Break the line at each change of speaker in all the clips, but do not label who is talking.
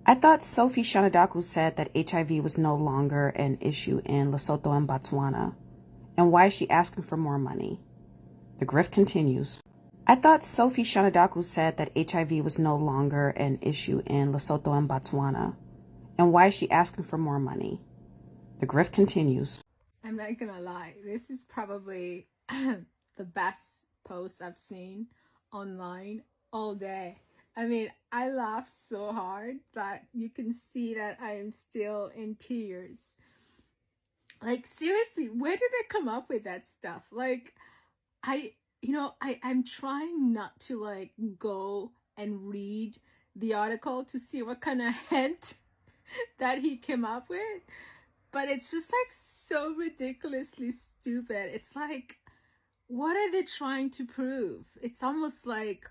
I thought Sophie Shanadaku said that HIV was no longer an issue in Lesotho and Botswana. And why is she asking for more money? The grift continues. I thought Sophie Shanadaku said that HIV was no longer an issue in Lesotho and Botswana. And why is she asking for more money? The grift continues.
I'm not gonna lie, this is probably the best post I've seen online all day. I mean, I laughed so hard that you can see that I'm still in tears. Like, seriously, where did they come up with that stuff? Like, I'm trying not to like go and read the article to see what kind of hint that he came up with. But it's just like so ridiculously stupid. It's like, what are they trying to prove? It's almost like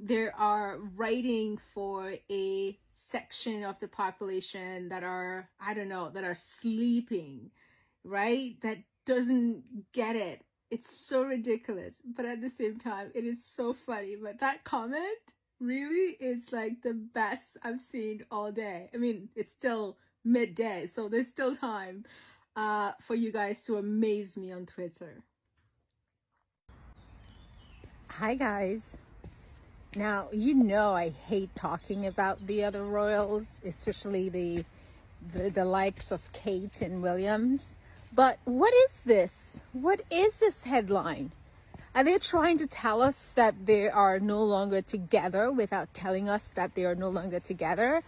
they are writing for a section of the population that are, I don't know, that are sleeping, right? That doesn't get it. It's so ridiculous. But at the same time, it is so funny. But that comment really is like the best I've seen all day. I mean, it's still midday, so there's still time for you guys to amaze me on Twitter.
Hi guys. Now, you know I hate talking about the other royals, especially the likes of Kate and Williams. But what is this? What is this headline? Are they trying to tell us that they are no longer together without telling us that they are no longer together?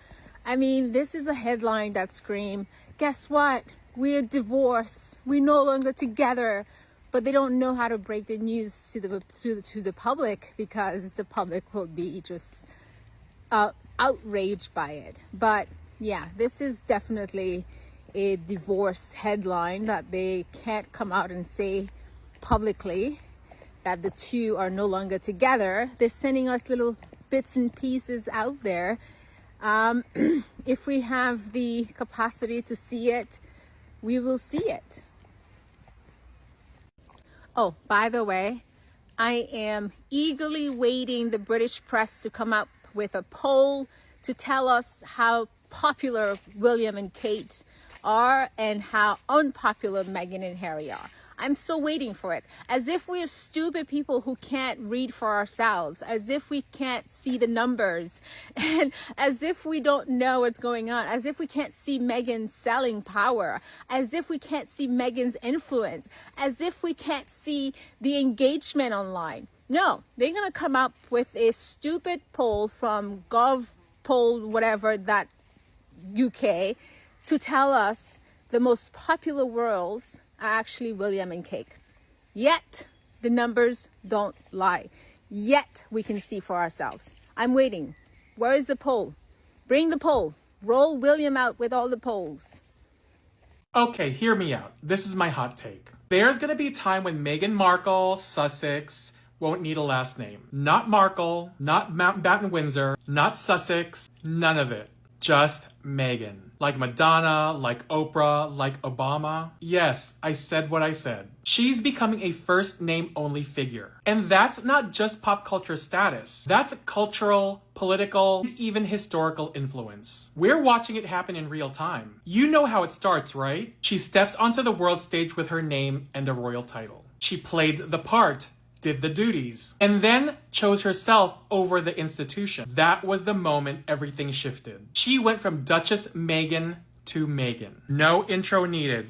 I mean, this is a headline that screams, guess what? We're divorced. We're no longer together. But they don't know how to break the news to the public, because the public will be just outraged by it. But yeah, this is definitely a divorce headline that they can't come out and say publicly that the two are no longer together. They're sending us little bits and pieces out there. If we have the capacity to see it, we will see it. Oh, by the way, I am eagerly waiting the British press to come up with a poll to tell us how popular William and Kate are and how unpopular Meghan and Harry are. I'm still waiting for it. As if we're stupid people who can't read for ourselves, as if we can't see the numbers, and as if we don't know what's going on, as if we can't see Meghan's selling power, as if we can't see Meghan's influence, as if we can't see the engagement online. No, they're going to come up with a stupid poll from GovPoll, whatever, that UK, to tell us the most popular royals are actually William and Kate. Yet the numbers don't lie. Yet we can see for ourselves. I'm waiting. Where is the poll? Bring the poll. Roll William out with all the polls.
Okay, hear me out. This is my hot take. There's gonna be a time when Meghan Markle, Sussex, won't need a last name. Not Markle, not Mountbatten Windsor, not Sussex, none of it. Just Meghan. Like Madonna, like Oprah, like Obama. Yes, I said what I said. She's becoming a first name only figure. And that's not just pop culture status. That's cultural, political, and even historical influence. We're watching it happen in real time. You know how it starts, right? She steps onto the world stage with her name and a royal title. She played the part, did the duties, and then chose herself over the institution. That was the moment everything shifted. She went from Duchess Meghan to Meghan. No intro needed.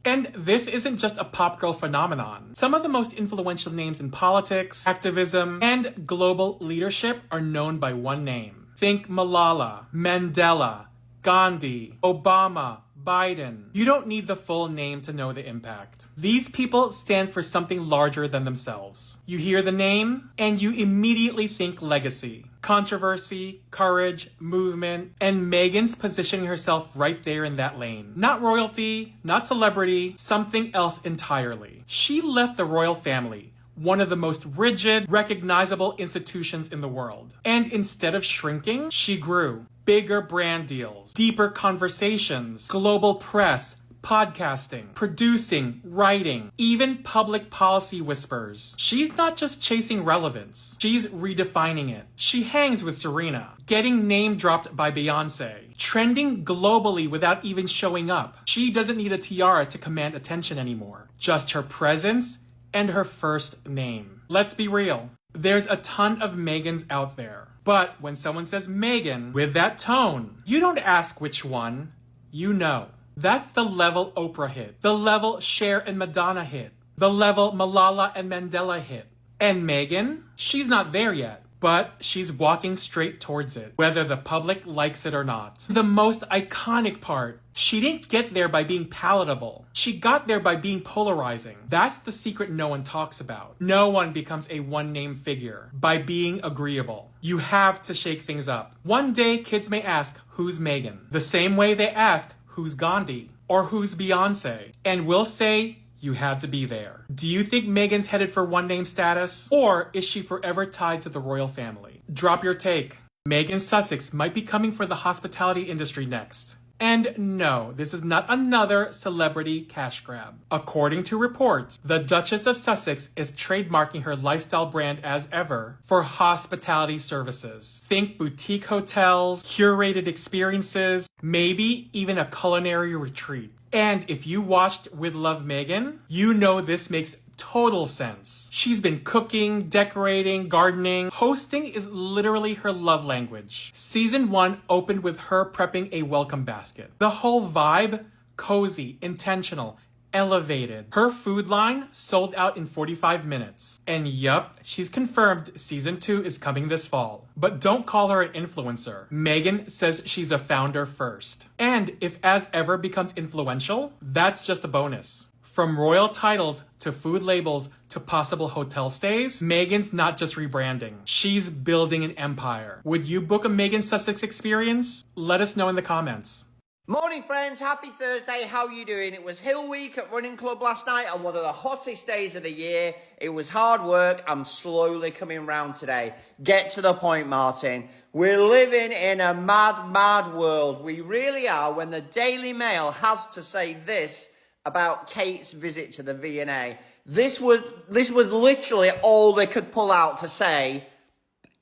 And this isn't just a pop girl phenomenon. Some of the most influential names in politics, activism, and global leadership are known by one name. Think Malala, Mandela, Gandhi, Obama, Biden. You don't need the full name to know the impact. These people stand for something larger than themselves. You hear the name, and you immediately think legacy, controversy, courage, movement, and Meghan's positioning herself right there in that lane. Not royalty, not celebrity, something else entirely. She left the royal family, one of the most rigid, recognizable institutions in the world. And instead of shrinking, she grew. Bigger brand deals, deeper conversations, global press, podcasting, producing, writing, even public policy whispers. She's not just chasing relevance, she's redefining it. She hangs with Serena, getting name dropped by Beyonce, trending globally without even showing up. She doesn't need a tiara to command attention anymore, just her presence and her first name. Let's be real. There's a ton of Meghans out there. But when someone says Meghan with that tone, you don't ask which one, you know. That's the level Oprah hit, the level Cher and Madonna hit, the level Malala and Mandela hit. And Meghan, she's not there yet, but she's walking straight towards it, whether the public likes it or not. The most iconic part, she didn't get there by being palatable. She got there by being polarizing. That's the secret no one talks about. No one becomes a one-name figure by being agreeable. You have to shake things up. One day, kids may ask, who's Meghan? The same way they ask, who's Gandhi? Or who's Beyonce? And we'll say, you had to be there. Do you think Meghan's headed for one-name status? Or is she forever tied to the royal family? Drop your take. Meghan Sussex might be coming for the hospitality industry next. And no, this is not another celebrity cash grab. According to reports, the Duchess of Sussex is trademarking her lifestyle brand as ever for hospitality services. Think boutique hotels, curated experiences, maybe even a culinary retreat. And if you watched With Love Meghan, you know this makes total sense. She's been cooking, decorating, gardening. Hosting is literally her love language. Season 1 opened with her prepping a welcome basket. The whole vibe, cozy, intentional, elevated. Her food line sold out in 45 minutes. And yup, she's confirmed season 2 is coming this fall. But don't call her an influencer. Meghan says she's a founder first. And if As Ever becomes influential, that's just a bonus. From royal titles to food labels to possible hotel stays, Meghan's not just rebranding. She's building an empire. Would you book a Meghan Sussex experience? Let us know in the comments.
Morning friends, happy Thursday, how are you doing? It was Hill Week at Running Club last night on one of the hottest days of the year. It was hard work, I'm slowly coming round today. Get to the point, Martin. We're living in a mad, mad world. We really are when the Daily Mail has to say this about Kate's visit to the V&A. This was literally all they could pull out to say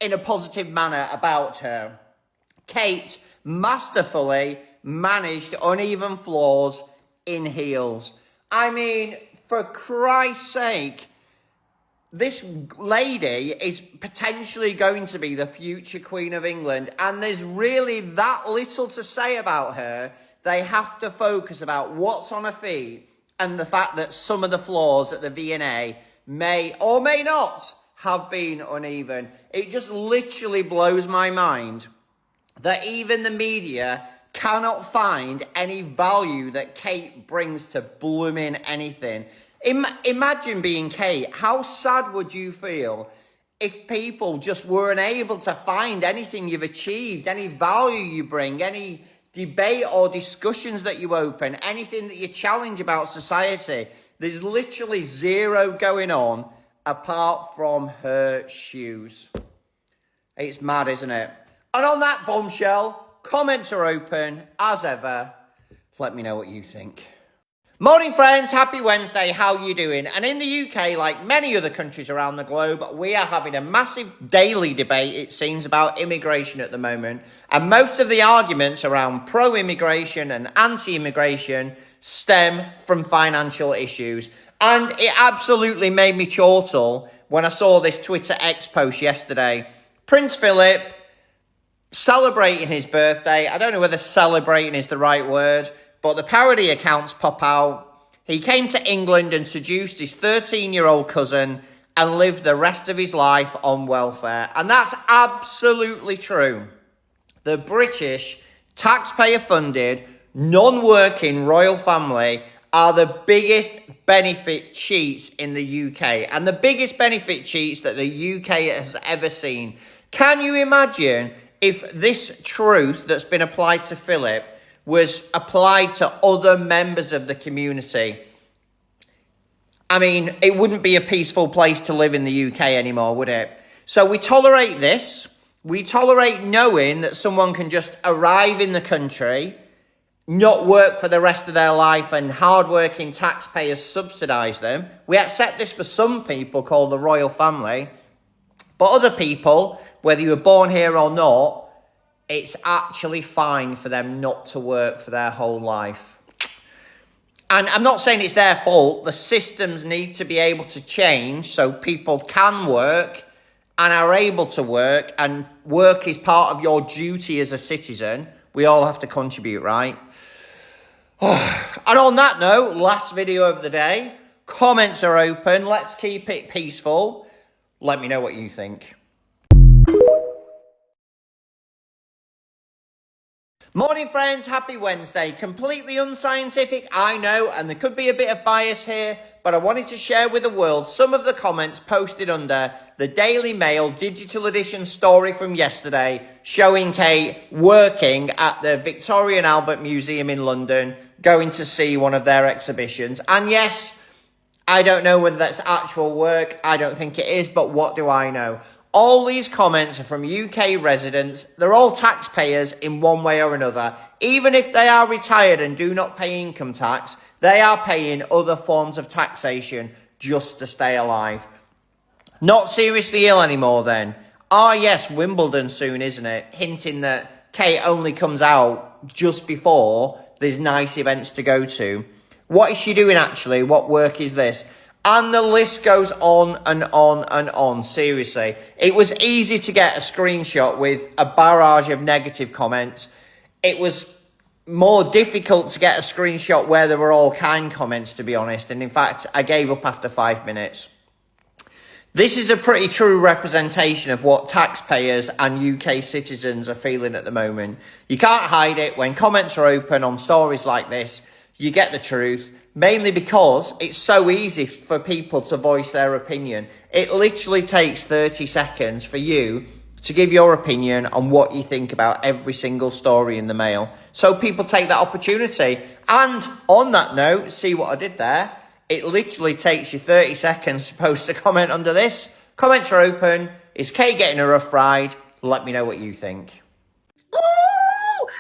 in a positive manner about her. Kate masterfully managed uneven floors in heels. I mean, for Christ's sake, this lady is potentially going to be the future Queen of England, and there's really that little to say about her. They have to focus about what's on her feet and the fact that some of the floors at the V&A may or may not have been uneven. It just literally blows my mind that even the media cannot find any value that Kate brings to blooming anything. Imagine being Kate. How sad would you feel if people just weren't able to find anything you've achieved, any value you bring, any debate or discussions that you open, anything that you challenge about society? There's literally zero going on apart from her shoes. It's mad, isn't it? And on that bombshell, comments are open, as ever. Let me know what you think. Morning friends, happy Wednesday, how are you doing? And in the UK, like many other countries around the globe, we are having a massive daily debate, it seems, about immigration at the moment. And most of the arguments around pro-immigration and anti-immigration stem from financial issues. And it absolutely made me chortle when I saw this Twitter X post yesterday. Prince Philip celebrating his birthday. I don't know whether celebrating is the right word, but the parody accounts pop out. He came to England and seduced his 13-year-old cousin and lived the rest of his life on welfare. And that's absolutely true. The British taxpayer-funded, non-working royal family are the biggest benefit cheats in the UK. And the biggest benefit cheats that the UK has ever seen. Can you imagine if this truth that's been applied to Philip was applied to other members of the community? I mean, it wouldn't be a peaceful place to live in the UK anymore, would it? So we tolerate this. We tolerate knowing that someone can just arrive in the country not work for the rest of their life and hardworking taxpayers subsidise them. We accept this for some people called the royal family. But other people, whether you were born here or not, it's actually fine for them not to work for their whole life. And I'm not saying it's their fault. The systems need to be able to change so people can work and are able to work, and work is part of your duty as a citizen. We all have to contribute, right? And on that note, last video of the day, comments are open. Let's keep it peaceful. Let me know what you think. Morning friends, happy Wednesday. Completely unscientific, I know, and there could be a bit of bias here, but I wanted to share with the world some of the comments posted under the Daily Mail digital edition story from yesterday, showing Kate working at the Victoria and Albert Museum in London, going to see one of their exhibitions. And yes, I don't know whether that's actual work, I don't think it is, but what do I know? All these comments are from UK residents. They're all taxpayers in one way or another. Even if they are retired and do not pay income tax, they are paying other forms of taxation just to stay alive. Not seriously ill anymore then. Ah yes, Wimbledon soon, isn't it? Hinting that Kate only comes out just before there's nice events to go to. What is she doing actually? What work is this? And the list goes on and on and on, seriously. It was easy to get a screenshot with a barrage of negative comments. It was more difficult to get a screenshot where there were all kind comments, to be honest. And in fact, I gave up after 5 minutes. This is a pretty true representation of what taxpayers and UK citizens are feeling at the moment. You can't hide it. When comments are open on stories like this, you get the truth. Mainly because it's so easy for people to voice their opinion. It literally takes 30 seconds for you to give your opinion on what you think about every single story in the Mail. So people take that opportunity. And on that note, see what I did there? It literally takes you 30 seconds to post a comment under this. Comments are open. Is Kate getting a rough ride? Let me know what you think.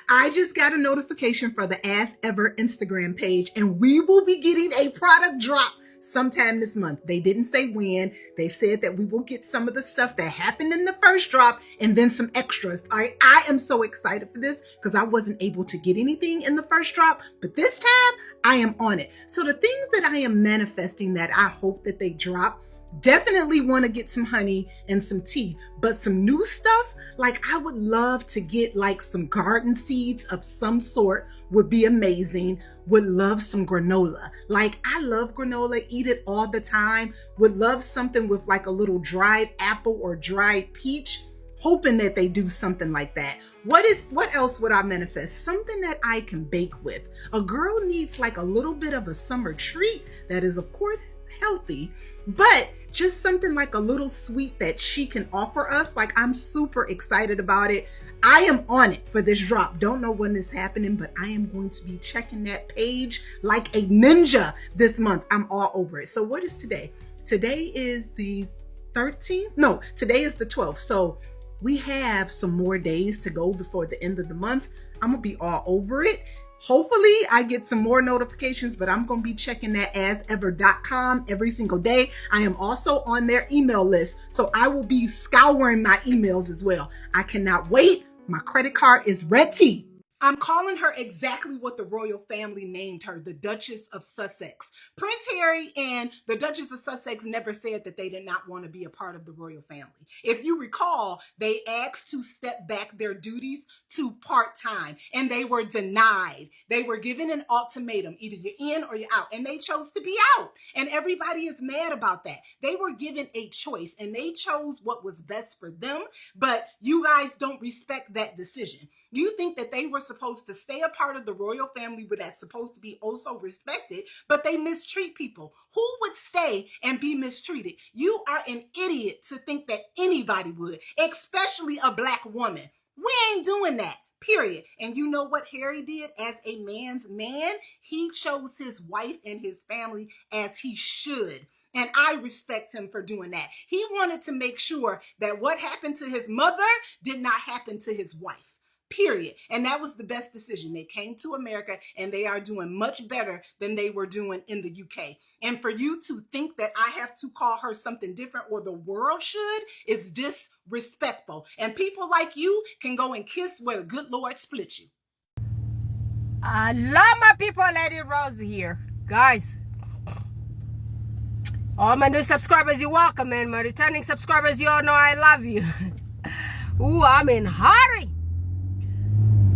I just got a notification for the As Ever Instagram page, and we will be getting a product drop sometime this month. They didn't say when. They said that we will get some of the stuff that happened in the first drop and then some extras. I am so excited for this because I wasn't able to get anything in the first drop, but this time I am on it. So the things that I am manifesting that I hope that they drop, definitely want to get some honey and some tea, but some new stuff, like I would love to get like some garden seeds of some sort, would be amazing. Would love some granola. Like I love granola, eat it all the time. Would love something with like a little dried apple or dried peach, hoping that they do something like that. What else would I manifest? Something that I can bake with. A girl needs like a little bit of a summer treat that is of course healthy, but just something like a little sweet that she can offer us. Like I'm super excited about it. I am on it for this drop. Don't know when it's happening, but I am going to be checking that page like a ninja this month. I'm all over it. So what is today? Today is the 13th. No, today is the 12th. So we have some more days to go before the end of the month. I'm gonna be all over it. Hopefully I get some more notifications, but I'm going to be checking that asever.com every single day. I am also on their email list, so I will be scouring my emails as well. I cannot wait. My credit card is ready. I'm calling her exactly what the royal family named her, the Duchess of Sussex. Prince Harry and the Duchess of Sussex never said that they did not want to be a part of the royal family. If you recall, they asked to step back their duties to part-time, and they were denied. They were given an ultimatum, either you're in or you're out, and they chose to be out. And everybody is mad about that. They were given a choice, and they chose what was best for them, but you guys don't respect that decision. You think that they were supposed to stay a part of the royal family where that's supposed to be also respected, but they mistreat people. Who would stay and be mistreated? You are an idiot to think that anybody would, especially a black woman. We ain't doing that, period. And you know what Harry did as a man's man? He chose his wife and his family as he should. And I respect him for doing that. He wanted to make sure that what happened to his mother did not happen to his wife. period. And that was the best decision. They came to America and they are doing much better than they were doing in the UK. And for you to think that I have to call her something different or the world should is disrespectful. And people like you can go and kiss where the good Lord split you.
I love my people. Lady Rose here. Guys, all my new subscribers, you're welcome, and my returning subscribers, you all know I love you. Ooh, I'm in hurry.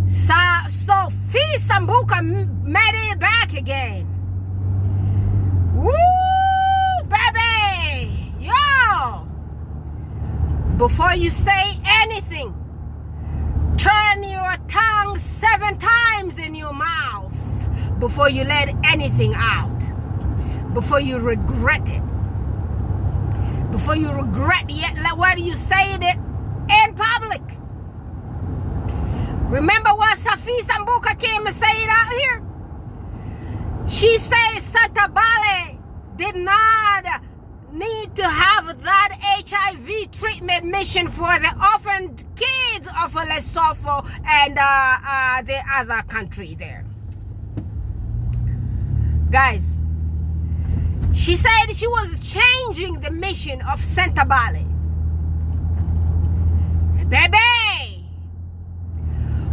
Sophie Sambuca made it back again. Woo, baby. Yo. Before you say anything, turn your tongue 7 times in your mouth before you let anything out. Before you regret it. Before you regret yet whether you say it in public. Remember what Sophie Sambuca came and say it out here? She said Sentebale did not need to have that HIV treatment mission for the orphaned kids of Lesotho and the other country there. Guys, she said she was changing the mission of Sentebale. Baby,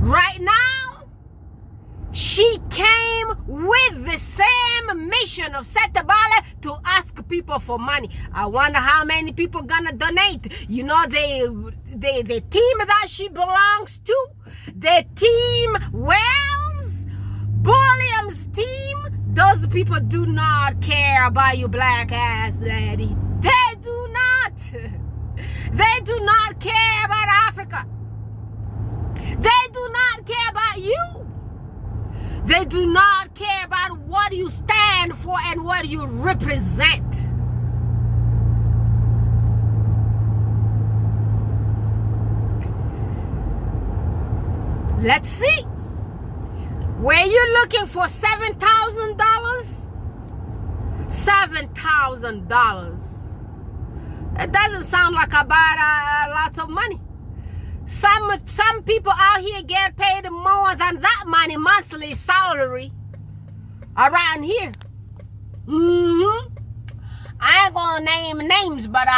right now, she came with the same mission of Sentebale to ask people for money. I wonder how many people gonna donate. You know, the team that she belongs to, the team Wells, Bulliam's team, those people do not care about you, black ass lady. They do not. They do not care about Africa. They do not care about you. They do not care about what you stand for and what you represent. Let's see. Were you looking for $7,000? $7,000. It doesn't sound like about lots of money. Some people out here get paid more than that money monthly salary around here. I ain't gonna name names, but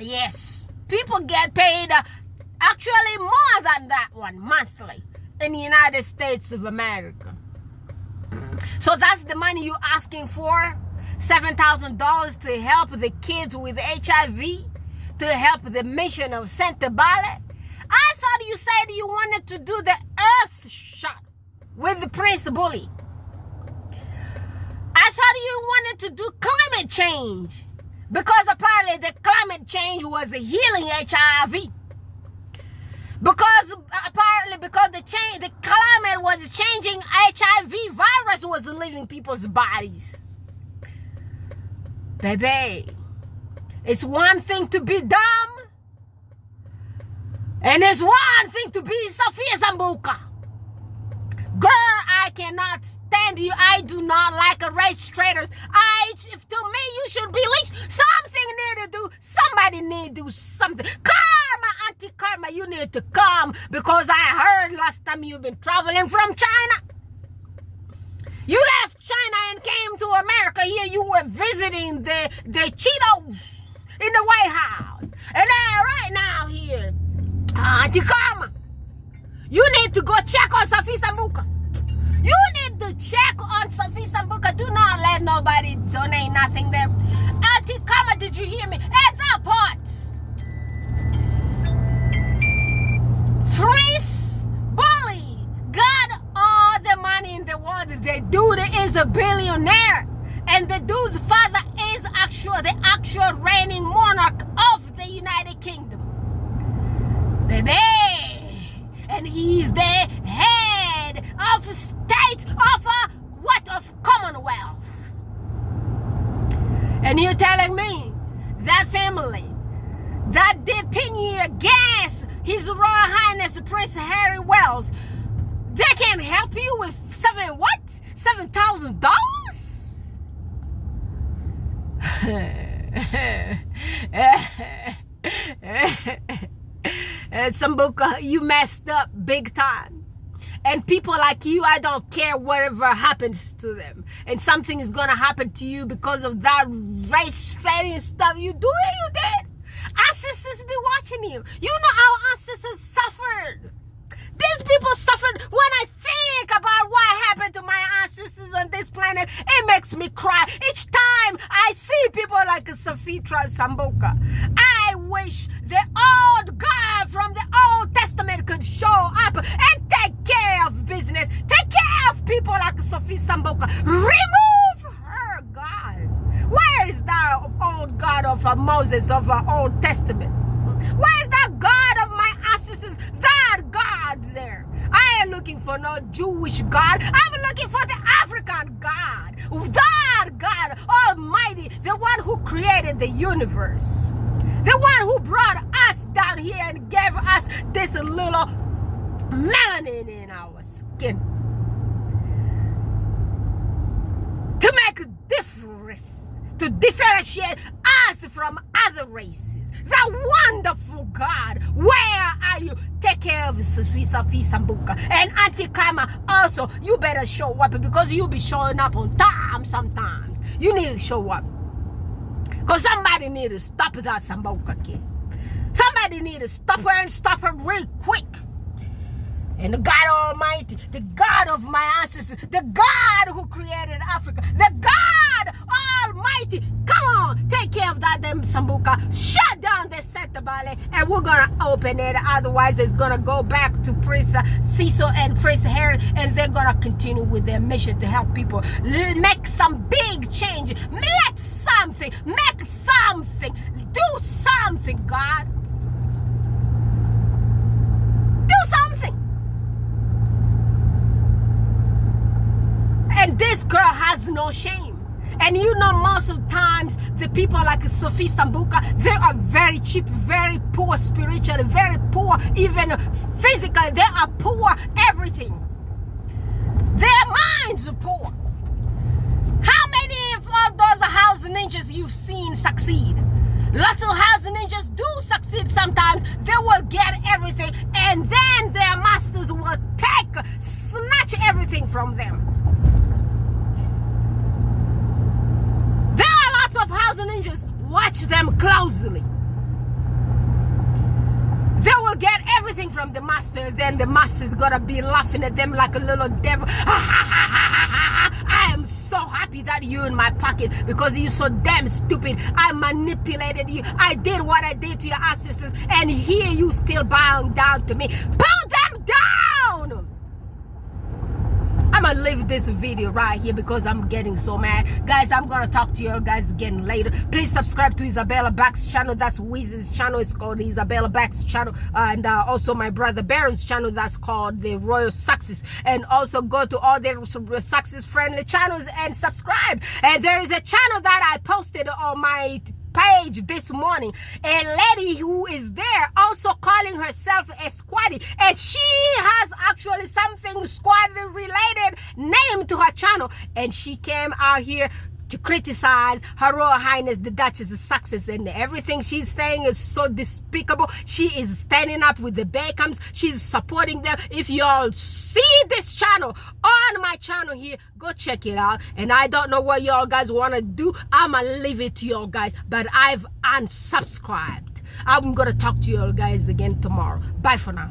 yes, people get paid actually more than that one monthly in the United States of America. So that's the money you're asking for? $7,000 to help the kids with HIV, to help the mission of Sentebale. I thought you said you wanted to do the earth shot with the Prince Bully. I thought you wanted to do climate change because apparently the climate change was healing HIV. Because the climate was changing, HIV virus was leaving people's bodies. Baby, it's one thing to be dumb, and it's one thing to be Sophia Sambuca. Girl, I cannot stand you. I do not like race traitors. If to me, you should be lynched. Something need to do. Somebody need to do something. Karma, Auntie Karma, you need to come, because I heard last time you've been traveling from China. You left China and came to America. Here you were visiting the Cheetos in the White House. And then right now here, Auntie Karma, you need to go check on Sophie Sambuca. You need to check on Sophie Sambuca. Do not let nobody donate nothing there. Auntie Karma, did you hear me? At that part, Prince Bully got all the money in the world. The dude is a billionaire. And the dude's father is the actual reigning monarch of the United Kingdom. Baby. And he's the head of state of of Commonwealth. And you're telling me that family that depend against His Royal Highness Prince Harry Wells, they can help you with $7,000? Sambuca, you messed up big time. And people like you, I don't care whatever happens to them. And something is gonna happen to you because of that race trading stuff you did. Ancestors be watching you. You know our ancestors suffered. These people suffered. When I think about what happened to my ancestors on this planet, it makes me cry. Each time I see people like Sophie Tribe Sambuca, I wish the old God from the Old Testament could show up and take care of business. Take care of people like Sophie Sambuca. Remove her, God. Where is that old God of Moses of our Old Testament? Where is that God of my ancestors? That God there. I ain't looking for no Jewish God. I'm looking for the African God. That God Almighty, the one who created the universe. The one who brought us down here and gave us this little melanin in our skin. To make a difference. To differentiate us from other races. The wonderful God, where are you? Take care of Sophie Sambuca. And Auntie Kama, also, you better show up because you be showing up on time sometimes. You need to show up. Because somebody need to stop that Sambuca kid. Somebody need to stop her and stop her real quick. And the God Almighty, the God of my ancestors, the God who created Africa, the God Almighty, come on, take care of that damn Sambuca. Shut down the Sentebale, and we're gonna open it. Otherwise, it's gonna go back to Prince Cecil and Prince Harry, and they're gonna continue with their mission to help people make some big change. Make something, do something, God. Do something. And this girl has no shame. And you know, most of the times, the people like Sophie Sambuca, they are very cheap, very poor spiritually, very poor even physically. They are poor everything. Their minds are poor. How many of all those house ninjas you've seen succeed? Lots of house ninjas do succeed sometimes. They will get everything, and then their masters will snatch everything from them. There are lots of house ninjas. Watch them closely. They will get everything from the master, then the master's gonna be laughing at them like a little devil. I am so happy that you're in my pocket because you're so damn stupid. I manipulated you. I did what I did to your ancestors, and here you still bowing down to me. Pull them down! I'm gonna leave this video right here because I'm getting so mad. Guys, I'm gonna talk to you guys again later. Please subscribe to Isabella Back's channel. That's Wiz's channel. It's called Isabella Back's channel. And also my brother Baron's channel. That's called the Royal Sussexes. And also go to all the success friendly channels and subscribe. And there is a channel that I posted on my page this morning, a lady who is there also calling herself a squatty, and she has actually something squatty related name to her channel, and she came out here to criticize Her Royal Highness the Duchess of Sussex, and everything she's saying is so despicable. She is standing up with the Beckhams. She's supporting them. If y'all see this channel on my channel here, go check it out. And I don't know what y'all guys want to do. I'ma leave it to y'all guys, but I've unsubscribed. I'm gonna talk to y'all guys again tomorrow. Bye for now.